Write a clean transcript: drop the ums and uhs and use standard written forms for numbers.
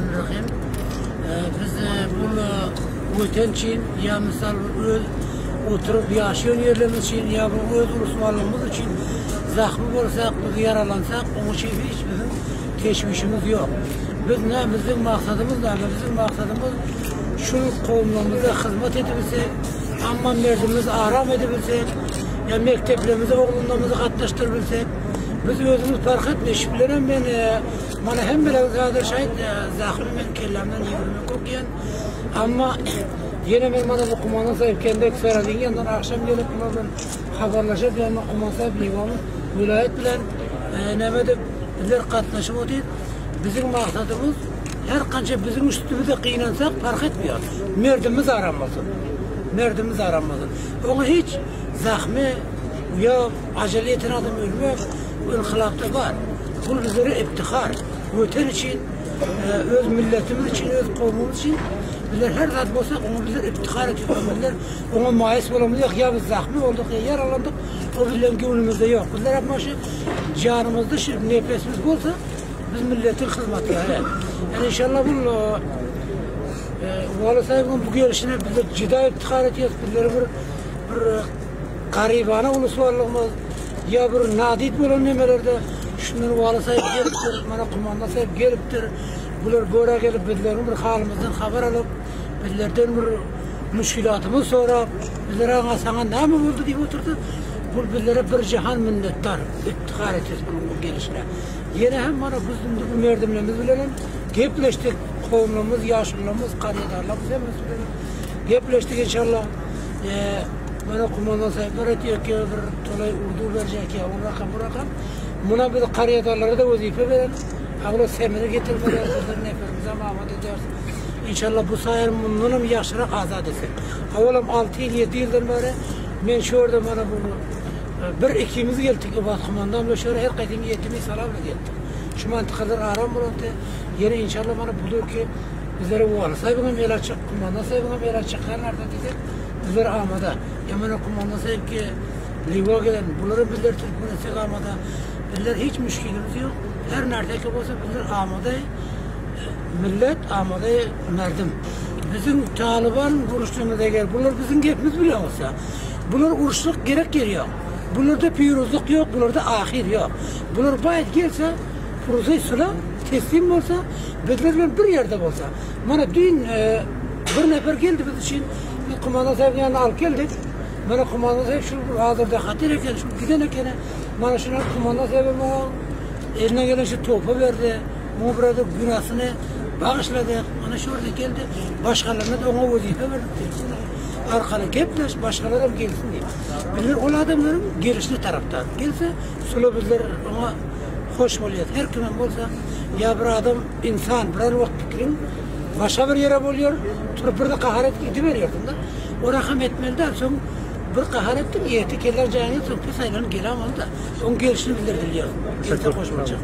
Bismillahirrahmanirrahim. Biz bu öten için ya misal öz oturup yaşayan yerlerimiz için ya bu öz Rusmanlığımız için zahmi olsak, biz yaralansak onun için hiç bizim teşvişimiz yok. Bizim maksadımız ne? Bizim maksadımız şu kavimlerimize hizmet edebilsek, amma merdimiz aram edebilsek, ya mekteplerimize, oğlunlarımızı katlaştırabilsek, biz özümüz fark etmiyor. Şüphelerim ben, bana hem bile zaten şahit, zahmi ben kellemden yürümek okuyan, ama yine ben bana bu kumandan sahip kendi söylediğin yandan akşam gelip bunlardan haberleşip yanına kumandan sahip livanı vilayet bilen nemede bizler katlaşım o değil. Bizim maksadımız her kanca bizim üstümüzde kıynansak fark etmiyor. Merdimiz aranmasın. Merdimiz aranmasın. Onu hiç zahmi ya acele eten adam ölmüyor. Bu inhilapta var. Bu bizlere iftihar. Öten için, öz milletimiz için, öz kavmimiz için bizler her zat olsak onu bizler iftihar ediyor. Bizler ona maiz olamız yok. Ya biz zahmi olduk ya yaralandık. O bizlerin gönlümüzde yok. Bizler hep başı canımızda şimdi nefesimiz olsa biz milletin hizmeti yani. Yani inşallah bu vali sahibinin bu gelişine bizler cida iftihar ediyoruz. Bizler bir garibana ulusuvarlığımız ya bir nadid olan nemelerde şunların vali sahip geliptir, bana kumanda sahip geliptir. Bunlar böyle gelip bizlerin bir halimizden haber alıp bizlerden bir müşkilatımız sonra bizlere sana ne mi oldu diye oturdu. Bu bizlere bir cihan minnettar iftihar ediyoruz bu gelişine. Yine hem bana bu merdimlerimiz bilelim, gepleştik, kovumlarımız, yaşlılarımız, kariyedarlarımız hepimiz bilelim. Gepleştik inşallah. Bana kumandan sahipleri diyor ki bir tolay urdu verecek ya, o rakam bu rakam. Buna bir kariyedarlara da vazife verelim. Ağla semini getirmeden bizlerin neferimize mahmut ederiz. İnşallah bu sayar bunun yaşarak azad etsin. Havalam 6 yıl, 7 yıldan beri ben şu orada bana bunu bir ikimiz geldik kumandan ve şöyle her kadın yetimi salamla geldik. Şu mantıkalar aram bulundu. Yine inşallah bana bulur ki bizlere bu vali sahibine meyla çık, kumandan sahibine meyla çıkarlar da dedik. Bizler amada. Yamana kumandan sahip ki liva gelen, bunları bizler Türkmen'e amada. Bizler hiç müşkilimiz yok. Her neredeki olsa bizler amada. Millet amada merdim. Bizim Taliban vuruştuğunda gel. Bunlar bizim gepimiz bile olsa. Bunlar uruşluk gerek geliyor. Bunlarda pirozluk yok, bunlarda ahir yok. Bunlar bayit gelse, Furuzay Sula teslim olsa, bizlerle bir yerde olsa. Bana dün bir nefer geldi biz için, bir kumandan sahibinin yanına alıp geldik. Bana kumandan sahip şu hazırda hatır eken, şu giden ekene, bana şuna kumandan sahibi bana eline gelen şu topu verdi. Bana burada günahını bağışladı. Bana şurada geldi, başkalarına da ona vazife verdi. Arkalı gepleş, başkaları hem gelsin diye. Bizler o adamların gelişini taraftar. Gelse, sulu bizler ona hoş oluyor. Her kimin olsa, ya bir adam insan, bir vakit fikrin başka bir yere oluyor, turup bir de kaharet ediveriyor. O rakam etmelidir. Son bir kaharettin, iyeti keller canı, son pis aylanın gelam oldu. Onun gelişini bizler biliyor. Çok hoş olacak.